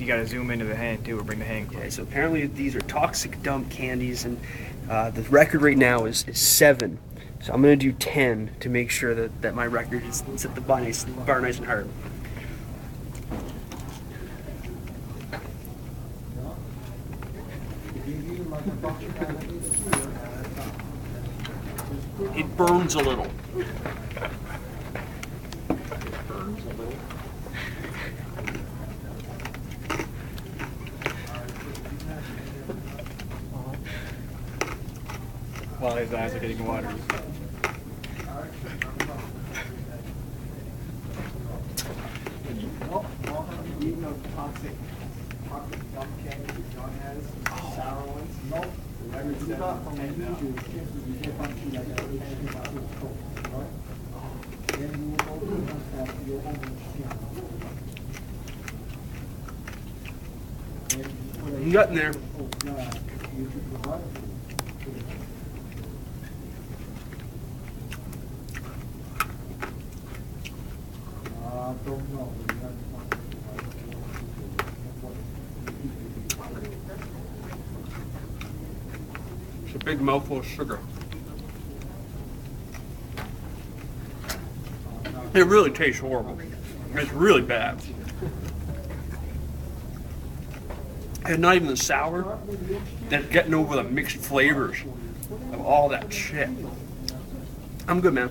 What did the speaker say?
gotta zoom into the hand too, or bring the hand close. Okay, so apparently these are toxic dump candies, and the record right now is 7. So I'm gonna do 10 to make sure that my record is set the bar nice and hard. It burns a little. While his eyes are getting watery. You got in there. It's a big mouthful of sugar. It really tastes horrible. It's really bad. And not even the sour. That's getting over the mixed flavors of all that shit. I'm good, man.